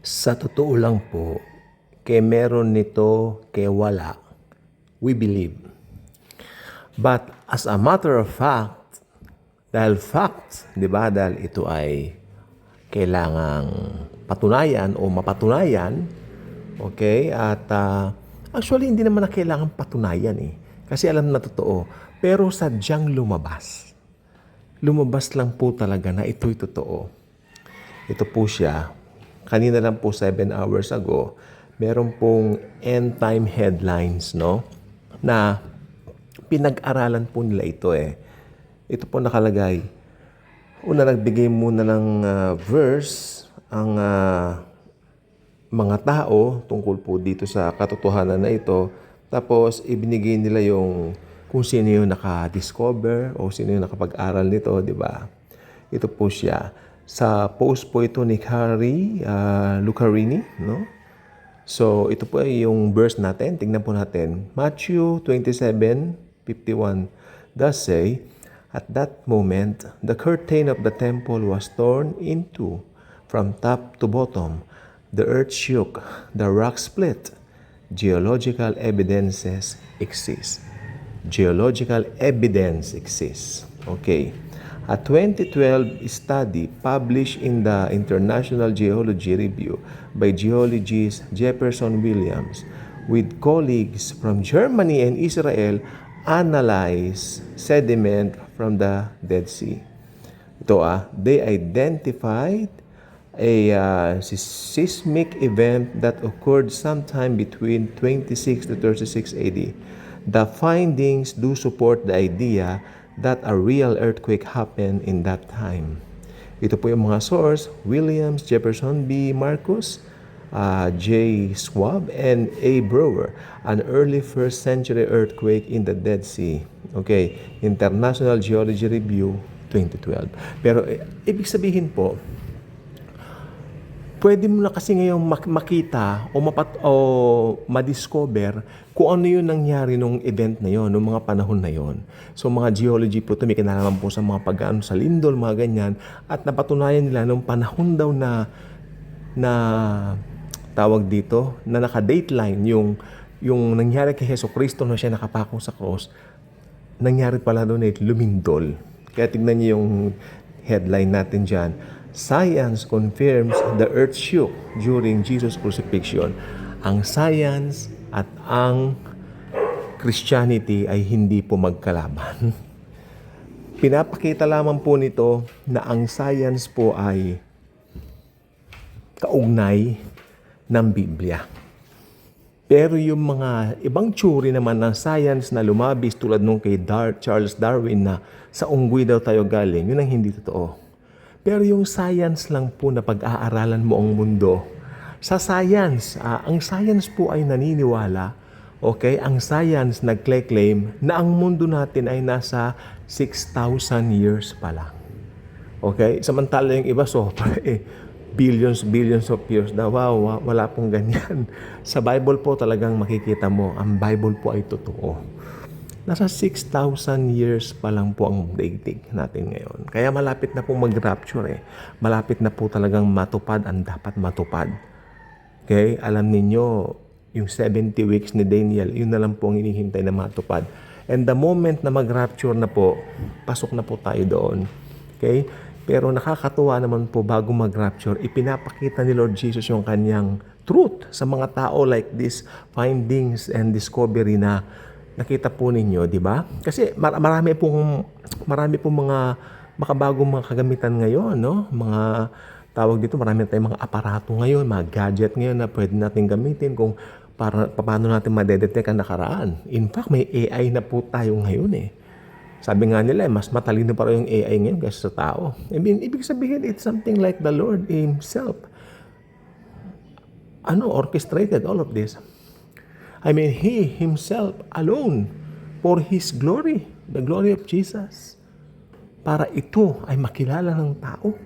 Sa totoo lang po, kay meron nito, kay wala, we believe. But as a matter of fact, dahil fact, di ba, dahil ito ay kailangang patunayan o mapatunayan, okay, at actually hindi naman na kailangan patunayan eh. Kasi alam na totoo. Pero sadyang lumabas. Lumabas lang po talaga na ito'y totoo. Ito po siya. Kanina lang po 7 hours ago, meron pong end time headlines, no? Na pinag-aralan po nila ito eh. Ito po nakalagay. Una, nagbigay muna ng verse ang mga tao tungkol po dito sa katotohanan na ito. Tapos ibinigay nila yung kung sino yung naka-discover o sino yung nakapag-aral nito, di ba? Ito po siya. Sa post po ito ni Harry Lucarini, no? So, ito po ay yung verse natin. Tingnan po natin. Matthew 27:51 does say, "At that moment, the curtain of the temple was torn in two from top to bottom. The earth shook, the rock split. Geological evidences exist." Geological evidence exists. Okay. A 2012 study published in the International Geology Review by geologist Jefferson Williams with colleagues from Germany and Israel analyzed sediment from the Dead Sea. They identified a seismic event that occurred sometime between 26 to 36 AD. The findings do support the idea that a real earthquake happened in that time. Ito po yung mga source: Williams, Jefferson B. Marcus, J. Schwab, and A. Brewer. An early 1st century earthquake in the Dead Sea. Okay, International Geology Review 2012. Pero ibig sabihin po, pwede mo na kasi ngayong makita o madiscover kung ano yung nangyari nung event na yon, nung mga panahon na yon. So mga geology po ito, may kinalaman po sa mga pag-ano sa lindol, mga ganyan. At napatunayan nila nung panahon daw na tawag dito, na naka-dateline yung nangyari kay Jesucristo na siya nakapako sa cross, nangyari pala doon ay lumindol. Kaya tignan niyo yung headline natin dyan. Science confirms the earth shook during Jesus' crucifixion. Ang science at ang Christianity ay hindi po magkalaban. Pinapakita lamang po nito na ang science po ay kaugnay ng Biblia. Pero yung mga ibang tsuri naman ng science na lumabis tulad nung kay Charles Darwin na sa unggoy daw tayo galing, yun ang hindi totoo. Pero yung science lang po na pag-aaralan mo ang mundo, sa science, ang science po ay naniniwala, okay, ang science nagkle-claim na ang mundo natin ay nasa 6,000 years pa lang. Okay? Samantala yung iba, billions of years daw. Wow, wala pong ganyan. Sa Bible po talagang makikita mo, ang Bible po ay totoo. Nasa 6,000 years pa lang po ang daigdig natin ngayon. Kaya malapit na pong mag-rapture eh. Malapit na po talagang matupad ang dapat matupad. Okay? Alam ninyo, yung 70 weeks ni Daniel, yun na lang po ang hinihintay na matupad. And the moment na mag-rapture na po, pasok na po tayo doon. Okay? Pero nakakatuwa naman po bago mag-rapture, ipinapakita ni Lord Jesus yung kanyang truth sa mga tao like this findings and discovery na nakita po ninyo, di ba? Kasi marami pong mga makabagong mga kagamitan ngayon, no? Mga tawag dito, marami tayong mga aparato ngayon, mga gadget ngayon na pwede natin gamitin kung paano natin madedetect ang nakaraan. In fact, may AI na po tayo ngayon eh. Sabi nga nila, mas matalino pa rin yung AI ngayon kaysa sa tao. I mean, ibig sabihin, it's something like the Lord Himself. Orchestrated all of this. I mean, He Himself alone for His glory, the glory of Jesus. Para ito ay makilala ng tao.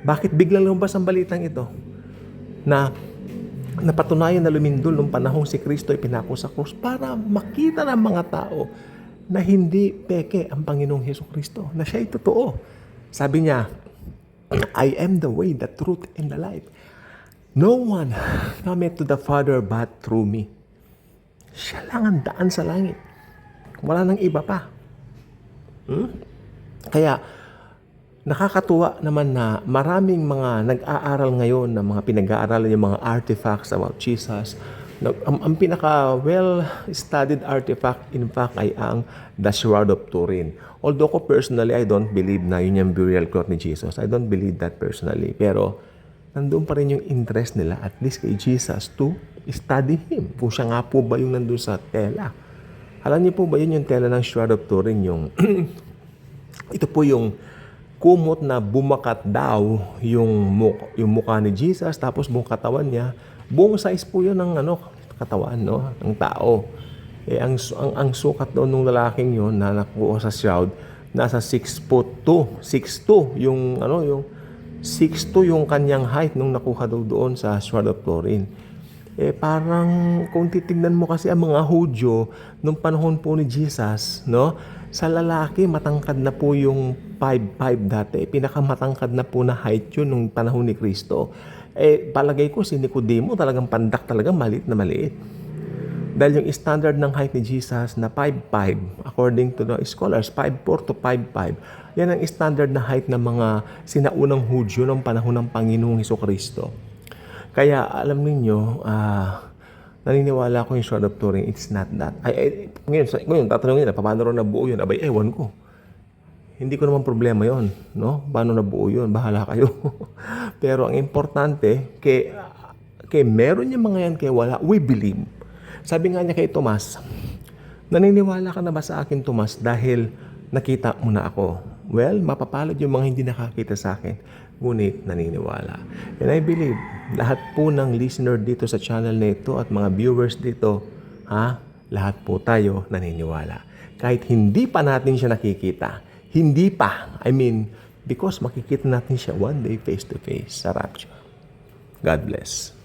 Bakit biglang lumabas ang balitang ito? Na napatunayan na lumindol nung panahong si Kristo ay pinako sa krus para makita ng mga tao na hindi peke ang Panginoong Jesucristo, na siya ay totoo. Sabi niya, I am the way, the truth, and the life. No one cometh to the Father but through me. Siya lang ang daan sa langit. Wala nang iba pa. Kaya, nakakatuwa naman na maraming mga nag-aaral ngayon na mga pinag-aaralan yung mga artifacts about Jesus. Ang pinaka well-studied artifact, in fact, ay ang The Shroud of Turin. Although ko personally, I don't believe na yun yung burial cloth ni Jesus. I don't believe that personally. Pero, nandun pa rin yung interest nila, at least kay Jesus, to study Him. Kung siya nga po ba yung nandun sa tela. Alam niyo po ba yun yung tela ng Shroud of Turin? Yung ito po yung kumot na bumakat daw yung mukha ni Jesus, tapos buong katawan niya, buong size po yun ng katawan, no, ng tao. Ang sukat daw nung lalaking yun na nakuha sa shroud, nasa 6'2", 6'2", yung 6'2" yung kanyang height nung nakuha daw doon sa Shroud of Turin. Parang kung titignan mo kasi ang mga Hudyo nung panahon po ni Jesus, no? Sa lalaki, matangkad na po yung 5'5" dati. Pinakamatangkad na po na height yun nung panahon ni Kristo. Palagay ko si Nicodemo talagang pandak talaga, maliit na maliit. Dahil yung standard ng height ni Jesus na 5'5", according to the scholars, 5'4" to 5'5", yan ang standard na height ng mga sinaunang Hudyo ng panahon ng Panginoong Hesukristo. Kaya alam ninyo, naniniwala ko yung Shroud of Turin, it's not that. Ngayon tatanungin nila, paano rin nabuo yun? Abay, ewan ko. Hindi ko naman problema yon, no? Paano nabuo yun? Bahala kayo. Pero ang importante, kay meron yung mga yan, kay wala, we believe. Sabi nga niya kay Tomas, naniniwala ka na ba sa akin, Tomas, dahil nakita mo na ako? Well, mapapalad yung mga hindi nakakita sa akin, ngunit naniniwala. And I believe, lahat po ng listener dito sa channel na ito at mga viewers dito, lahat po tayo naniniwala. Kahit hindi pa natin siya nakikita, because makikita natin siya one day face to face sa rapture. God bless.